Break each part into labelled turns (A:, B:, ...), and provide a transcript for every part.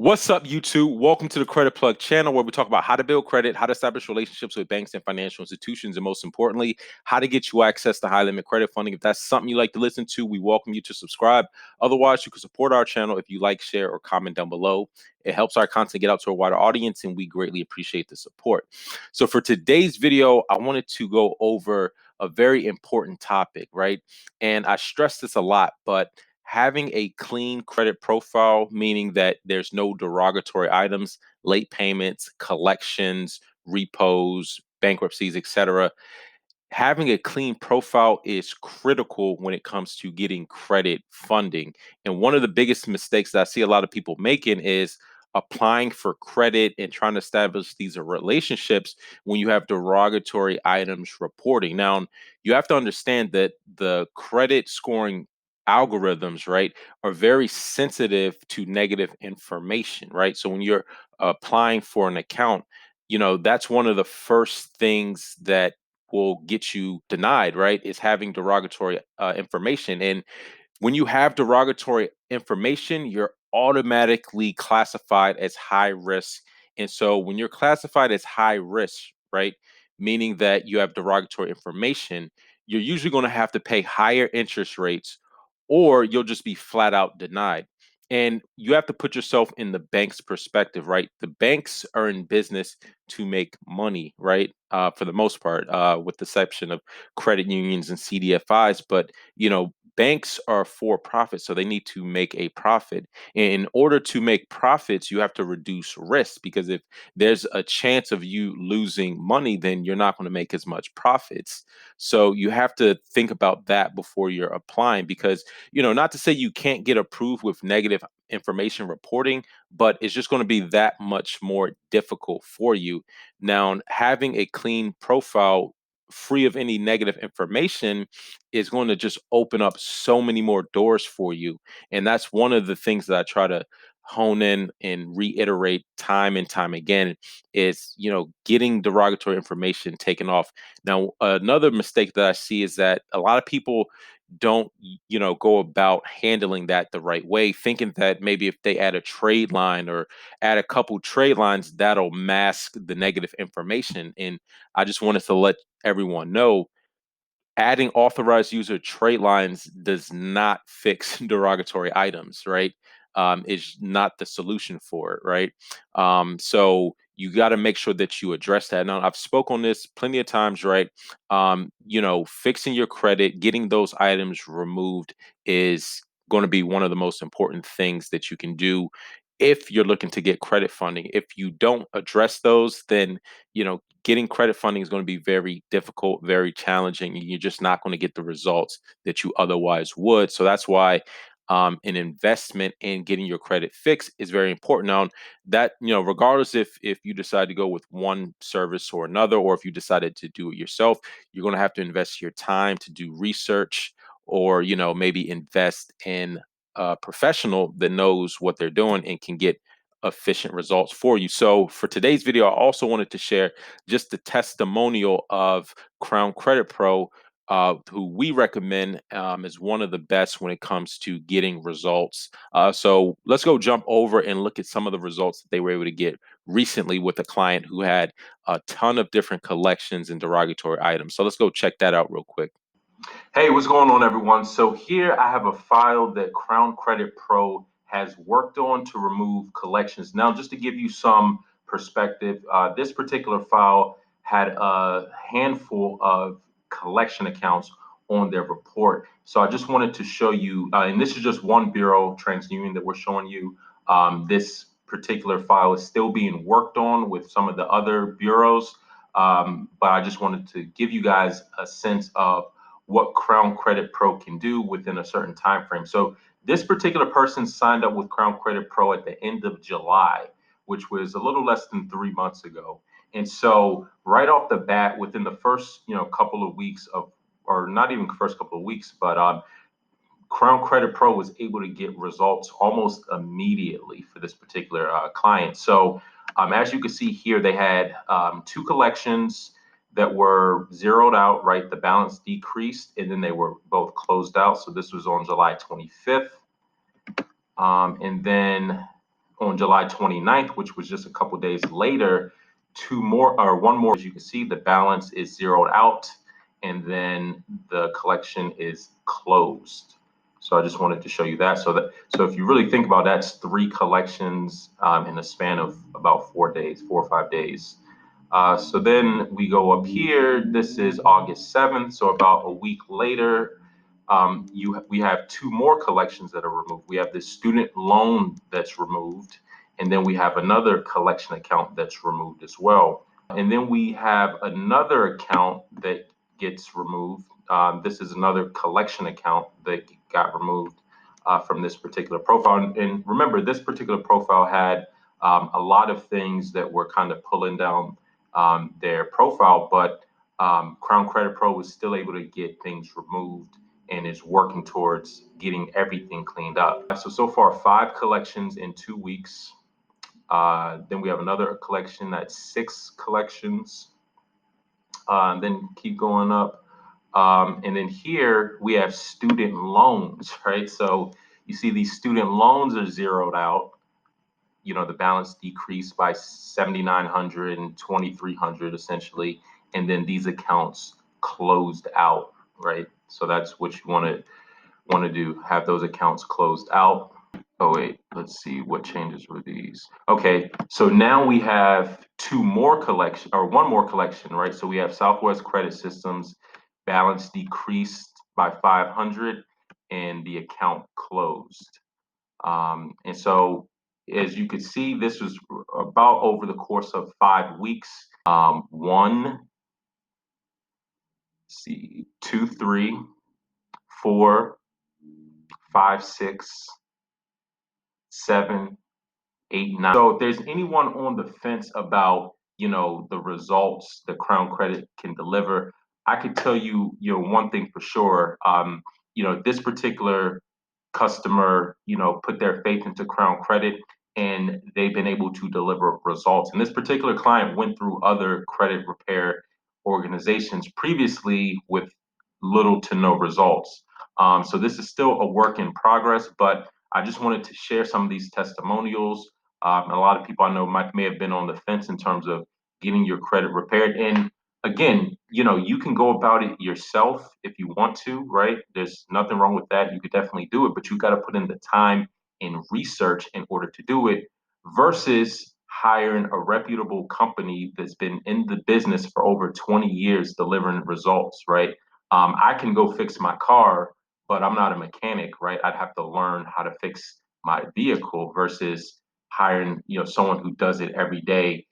A: What's up, YouTube? Welcome to the Credit Plug channel where we talk about how to build credit, how to establish relationships with banks and financial institutions, and most importantly, how to get you access to high limit credit funding. If that's something you like to listen to, we welcome you to subscribe. Otherwise, you can support our channel if you like, share, or comment down below. It helps our content get out to a wider audience, and we greatly appreciate the support. So for today's video, I wanted to go over a very important topic, right? And I stress this a lot, but having a clean credit profile, meaning that there's no derogatory items, late payments, collections, repos, bankruptcies, etc. Having a clean profile is critical when it comes to getting credit funding. And one of the biggest mistakes that I see a lot of people making is applying for credit and trying to establish these relationships when you have derogatory items reporting. Now, you have to understand that the credit scoring algorithms, right, are very sensitive to negative information, right? So when you're applying for an account, that's one of the first things that will get you denied, right? Is having derogatory information. And when you have derogatory information, you're automatically classified as high risk. And so when you're classified as high risk, right, meaning that you have derogatory information, you're usually going to have to pay higher interest rates or you'll just be flat out denied. And you have to put yourself in the bank's perspective, right? The banks are in business to make money, right? For the most part, with the exception of credit unions and CDFIs. But, banks are for profit, so they need to make a profit. And in order to make profits, you have to reduce risk because if there's a chance of you losing money, then you're not going to make as much profits. So you have to think about that before you're applying because, not to say you can't get approved with negative information reporting, but it's just going to be that much more difficult for you. Now, having a clean profile free of any negative information is going to just open up so many more doors for you. And that's one of the things that I try to hone in and reiterate time and time again is, getting derogatory information taken off. Now, another mistake that I see is that a lot of people don't go about handling that the right way, thinking that maybe if they add a trade line or add a couple trade lines, that'll mask the negative information. And I just wanted to let everyone know adding authorized user trait lines does not fix derogatory items, right? Is not the solution for it, right? So you got to make sure that you address that. Now, I've spoke on this plenty of times, right? Fixing your credit, getting those items removed is going to be one of the most important things that you can do if you're looking to get credit funding. If you don't address those, then getting credit funding is going to be very difficult, very challenging, and you're just not going to get the results that you otherwise would. So that's why an investment in getting your credit fixed is very important. Now, that regardless if you decide to go with one service or another, or if you decided to do it yourself, you're going to have to invest your time to do research, or maybe invest in a professional that knows what they're doing and can get efficient results for you. So for today's video, I also wanted to share just the testimonial of Crown Credit Pro, who we recommend is one of the best when it comes to getting results. So let's go jump over and look at some of the results that they were able to get recently with a client who had a ton of different collections and derogatory items. So let's go check that out real quick. Hey, what's going on, everyone? So here I have a file that Crown Credit Pro has worked on to remove collections. Now, just to give you some perspective, this particular file had a handful of collection accounts on their report. So I just wanted to show you, and this is just one bureau, TransUnion, that we're showing you. This particular file is still being worked on with some of the other bureaus, but I just wanted to give you guys a sense of what Crown Credit Pro can do within a certain time frame. So this particular person signed up with Crown Credit Pro at the end of July, which was a little less than 3 months ago. And so right off the bat, within the first couple of weeks of, or not even first couple of weeks, but Crown Credit Pro was able to get results almost immediately for this particular client. So as you can see here, they had 2 collections that were zeroed out, right? The balance decreased, and then they were both closed out. So this was on July 25th. And then on July 29th, which was just a couple days later, one more, as you can see, the balance is zeroed out, and then the collection is closed. So I just wanted to show you that. So if you really think about that, it's 3 collections in a span of about 4 days, 4 or 5 days. So then we go up here. This is August 7th. So about a week later, we have 2 more collections that are removed. We have this student loan that's removed, and then we have another collection account that's removed as well. And then we have another account that gets removed. This is another collection account that got removed from this particular profile. And remember, this particular profile had a lot of things that were kind of pulling down their profile, but Crown Credit Pro was still able to get things removed and is working towards getting everything cleaned up. So far, 5 collections in 2 weeks. Then we have another collection that's 6 collections. Then keep going up. And then here we have student loans, right? So you see these student loans are zeroed out. You know, the balance decreased by 7,900 and 2,300 essentially. And then these accounts closed out, right? So that's what you want to do, have those accounts closed out. Oh wait, let's see, what changes were these? Okay, so now we have 2 more collection, or 1 more collection, right? So we have Southwest Credit Systems, balance decreased by 500 and the account closed. And so as you can see, this was about over the course of 5 weeks. 1, see, 2, 3, 4, 5, 6, 7, 8, 9. So if there's anyone on the fence about, you know, the results that Crown Credit can deliver, I could tell you, you know, one thing for sure. You know, this particular customer, you know, put their faith into Crown Credit and they've been able to deliver results. And this particular client went through other credit repair organizations previously with little to no results. So this is still a work in progress, but I just wanted to share some of these testimonials. A lot of people I know may have been on the fence in terms of getting your credit repaired. And again, you know, you can go about it yourself if you want to, right? There's nothing wrong with that. You could definitely do it, but you got to put in the time and research in order to do it versus hiring a reputable company that's been in the business for over 20 years delivering results, right? I can go fix my car, but I'm not a mechanic, right? I'd have to learn how to fix my vehicle versus hiring, you know, someone who does it every day.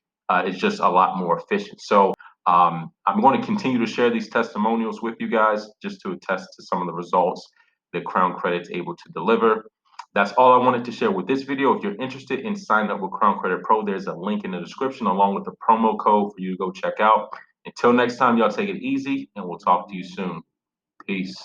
A: Is just a lot more efficient. So I'm going to continue to share these testimonials with you guys just to attest to some of the results that Crown Credit's able to deliver. That's all I wanted to share with this video. If you're interested in signing up with Crown Credit Pro, there's a link in the description along with the promo code for you to go check out. Until next time, y'all take it easy and we'll talk to you soon. Peace.